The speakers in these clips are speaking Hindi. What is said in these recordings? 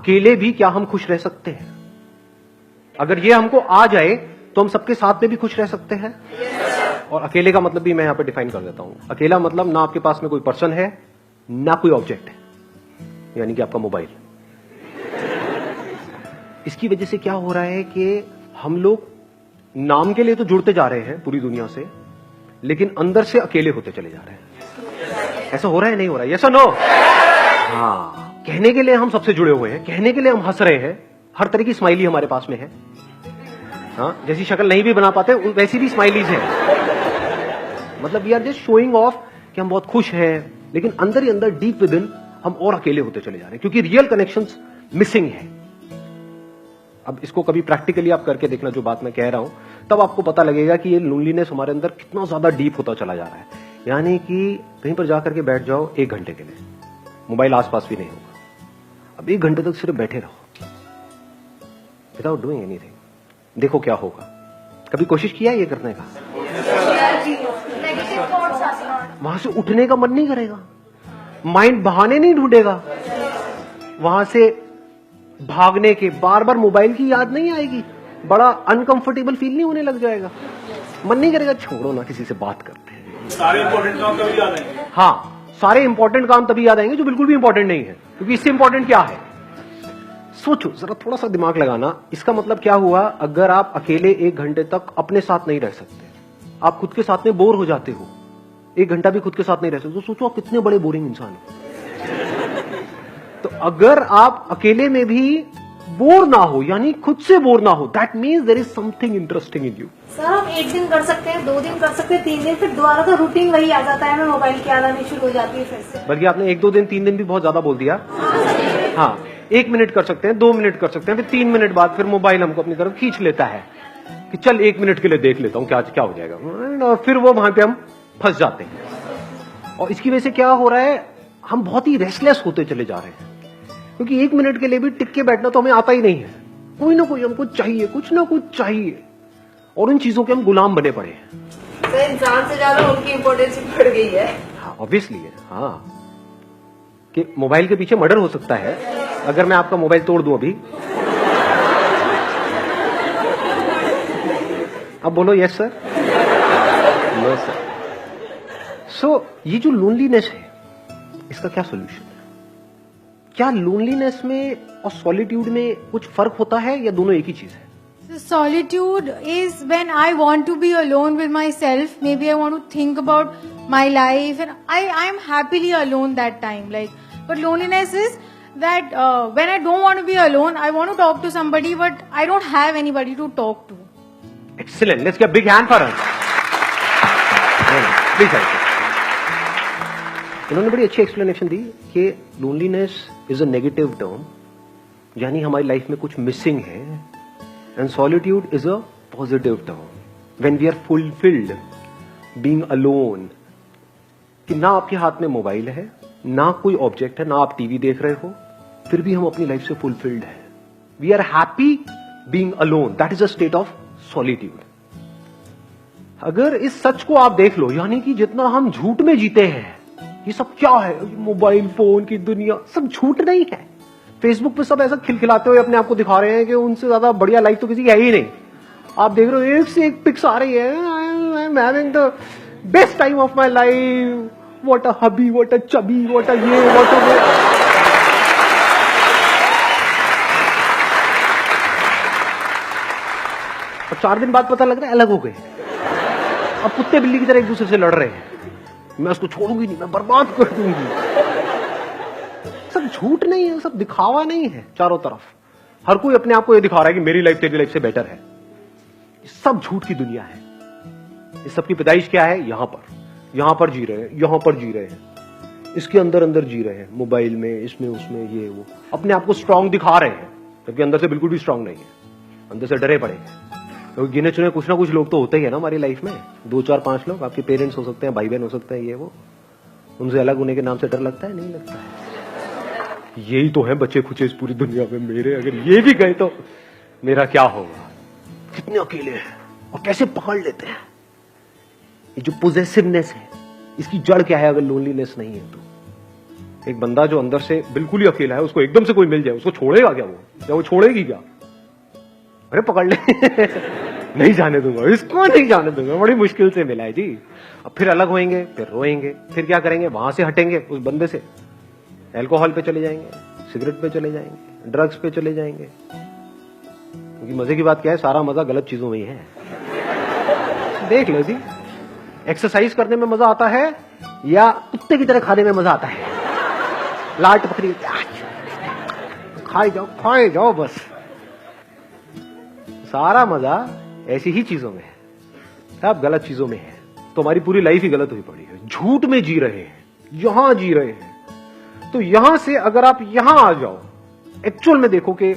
अकेले भी क्या हम खुश रह सकते हैं? अगर ये हमको आ जाए तो हम सबके साथ में भी खुश रह सकते हैं। और अकेले का मतलब भी मैं यहां पे डिफाइन कर देता हूं। अकेला मतलब ना आपके पास में कोई पर्सन है, ना कोई ऑब्जेक्ट है, यानी कि आपका मोबाइल। इसकी वजह से क्या हो रहा है कि हम लोग नाम के लिए तो जुड़ते जा रहे हैं पूरी दुनिया से, लेकिन अंदर से अकेले होते चले जा रहे हैं। ऐसा हो रहा है, नहीं हो रहा है? यस और नो? हाँ, कहने के लिए हम सबसे जुड़े हुए हैं, कहने के लिए हम हंस रहे हैं, हर तरह की स्माइली हमारे पास में है। हाँ, जैसी शक्ल नहीं भी बना पाते वैसी भी स्माइलीज हैं। मतलब we are just showing off कि हम बहुत खुश हैं, लेकिन अंदर ही अंदर डीप विद इन हम और अकेले होते चले जा रहे हैं, क्योंकि रियल कनेक्शंस मिसिंग है। अब इसको कभी प्रैक्टिकली आप करके देखना, जो बात मैं कह रहा हूं, तब आपको पता लगेगा कि ये लोनलीनेस हमारे अंदर कितना ज्यादा डीप होता चला जा रहा है। यानी कि कहीं पर जाकर के बैठ जाओ 1 घंटे के लिए, मोबाइल आसपास भी नहीं होगा। अब 1 घंटे तक सिर्फ बैठे रहो विदाउट डूइंग एनीथिंग, देखो क्या होगा। कभी कोशिश किया ये करने का? वहां से उठने का मन नहीं करेगा, माइंड बहाने नहीं ढूंढेगा, वहां से भागने के बार बार मोबाइल की याद नहीं आएगी, बड़ा अनकंफर्टेबल फील नहीं होने लग जाएगा, मन नहीं करेगा छोड़ो ना किसी से बात करते हैं। सारे इंपॉर्टेंट काम तभी याद आएंगे। हाँ, सारे इंपॉर्टेंट काम तभी याद आएंगे जो बिल्कुल भी इंपॉर्टेंट नहीं है, क्योंकि इससे इंपॉर्टेंट क्या है? सोचो जरा, थोड़ा सा दिमाग लगाना। इसका मतलब क्या हुआ? अगर आप अकेले 1 घंटे तक अपने साथ नहीं रह सकते, आप खुद के साथ में बोर हो जाते हो, 1 घंटा भी खुद के साथ नहीं रह सकते, तो सोचो आप कितने बड़े बोरिंग इंसान हो। तो अगर आप अकेले में भी बोर ना हो, यानी खुद से बोर ना हो, that means there is something interesting in you. Sir हम 1 दिन कर सकते हैं, 2 दिन कर सकते हैं, 3 दिन, फिर दोबारा तो रूटीन वही आ जाता है, हमें मोबाइल की याद आनी शुरू हो जाती है फिर से। बल्कि आपने 1, 2 दिन, 3 दिन भी बहुत ज्यादा बोल दिया। हाँ, 1 मिनट कर सकते हैं, 2 मिनट कर सकते हैं, फिर 3 मिनट बाद फिर मोबाइल हमको अपनी तरफ खींच लेता है कि चल 1 मिनट के लिए देख लेता हूं क्या हो जाएगा, और फिर वो वहां पे हम फंस जाते हैं। और इसकी वजह से क्या हो रहा है? हम बहुत ही रेस्टलेस होते चले जा रहे हैं, क्योंकि 1 मिनट के लिए भी टिक के बैठना तो हमें आता ही नहीं है। कोई ना कोई हमको चाहिए, कुछ ना कुछ चाहिए, और इन चीजों के हम गुलाम बने पड़े हैं। तो इंसान से ज्यादा उनकी इम्पोर्टेंस बढ़ गई है। हाँ, ऑब्वियसली है। हाँ, कि मोबाइल के पीछे मर्डर हो सकता है अगर मैं आपका मोबाइल तोड़ दूं अभी। अब बोलो यस सर, नो सर। सो ये जो लोनलीनेस है, इसका क्या सोल्यूशन है? क्या लोनलीनेस में और सॉलिट्यूड में कुछ फर्क होता है, या दोनों एक ही चीज है? So solitude is when I want to be alone with myself. Maybe I want to think about my life, and I am happily alone that time. But loneliness is that when I don't want to be alone, I want to talk to somebody, but I don't have anybody to talk to. Excellent. Let's get a big hand for her. Please help. इन्होंने बड़ी अच्छी एक्सप्लेनेशन दी कि loneliness is a negative term, यानी हमारी लाइफ में कुछ मिसिंग है, and solitude is a positive term when we are fulfilled being alone. कि ना आपके हाथ में मोबाइल है, ना कोई ऑब्जेक्ट है, ना आप टीवी देख रहे हो, फिर भी हम अपनी लाइफ से फुलफिल्ड है। We are happy being alone, that is a state of solitude. अगर इस सच को आप देख लो, यानी कि जितना हम झूठ में जीते हैं, ये सब क्या है, मोबाइल फोन की दुनिया, सब झूठ नहीं है। फेसबुक पे सब ऐसा खिलखिलाते हुए अपने आप को दिखा रहे हैं कि उनसे ज्यादा बढ़िया लाइफ तो किसी की है ही नहीं। आप देख रहे हो एक से एक पिक्स आ रही है, I am having the best time of my life, what a hubby, what a chubby, what a ये, व्हाट अ वो। और 4 दिन बाद पता लग रहा है अलग हो गए। अब कुत्ते बिल्ली की तरह एक दूसरे से लड़ रहे हैं, मैं उसको छोड़ूंगी नहीं, मैं बर्बाद कर दूंगी। सब झूठ नहीं है, सब दिखावा नहीं है। चारों तरफ हर कोई अपने आप को ये दिखा रहा है कि मेरी लाइफ तेरी लाइफ से बेटर है। सब झूठ की दुनिया है। इस सब की पैदाइश क्या है? यहां पर जी रहे हैं, यहां पर जी रहे हैं, इसके अंदर अंदर जी रहे हैं, मोबाइल में, इसमें उसमें, ये वो, अपने आप को स्ट्रांग दिखा रहे हैं, जबकि अंदर से बिल्कुल भी स्ट्रांग नहीं है, अंदर से डरे पड़े हैं। क्योंकि गिने चुने कुछ ना कुछ लोग तो होते ही है ना हमारी लाइफ में, 2, 4, 5 लोग। आपके पेरेंट्स हो सकते हैं, भाई बहन हो सकते हैं, ये वो, उनसे अलग होने के नाम से डर लगता है? नहीं लगता है। यही तो है बच्चे खुचे इस पूरी दुनिया में मेरे, अगर ये भी गए तो मेरा क्या होगा? कितने अकेले हैं और कैसे पकड़ लेते हैं। ये जो पोजेसिवनेस है, इसकी जड़ क्या है? अगर लोनलीनेस नहीं है तो एक बंदा जो अंदर से बिल्कुल ही अकेला है, उसको एकदम से कोई मिल जाए, उसको छोड़ेगा क्या वो, या वो छोड़ेगी क्या? अरे पकड़ ले नहीं जाने दूंगा इसको, नहीं जाने दूंगा, बड़ी मुश्किल से मिला है जी। अब फिर अलग होएंगे, फिर रोएंगे, फिर क्या करेंगे, वहां से हटेंगे उस बंदे से, अल्कोहल पे चले जाएंगे, सिगरेट पे चले जाएंगे, ड्रग्स पे चले जाएंगे। क्योंकि मजे की बात क्या है, सारा मजा गलत चीजों में ही है। देख लो जी, एक्सरसाइज करने में मजा आता है या कुत्ते की तरह खाने में मजा आता है? लाट पकड़ी खाए जाओ बस। सारा मजा ऐसी ही चीजों में है, सब गलत चीजों में है। तो हमारी पूरी लाइफ ही गलत हुई पड़ी है, झूठ में जी रहे हैं, यहां जी रहे हैं। तो यहां से अगर आप यहां आ जाओ, एक्चुअल में देखो कि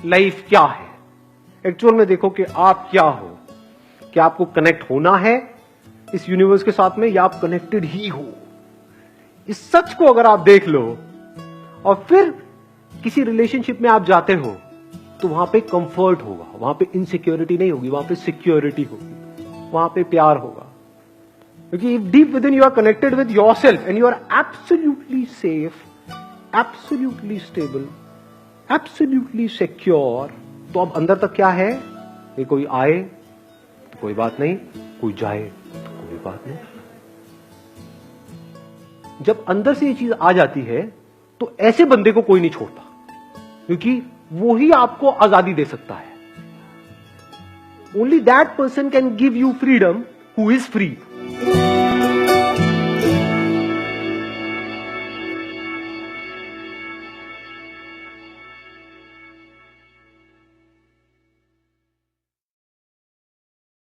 लाइफ क्या है, एक्चुअल में देखो कि आप क्या हो, क्या आपको कनेक्ट होना है इस यूनिवर्स के साथ में, या आप कनेक्टेड ही हो। इस सच को अगर आप देख लो और फिर किसी रिलेशनशिप में आप जाते हो, तो वहां पे कंफर्ट होगा, वहां पे इनसिक्योरिटी नहीं होगी, वहां पे सिक्योरिटी होगी, वहां पे प्यार होगा। क्योंकि deep within you are connected with yourself and you are absolutely safe, absolutely stable, absolutely secure. तो अब अंदर तक क्या है कि कोई आए तो कोई बात नहीं, कोई जाए तो कोई बात नहीं। जब अंदर से ये चीज आ जाती है तो ऐसे बंदे को कोई नहीं छोड़ता, क्योंकि वो ही आपको आजादी दे सकता है। Only that person can give you freedom who is free.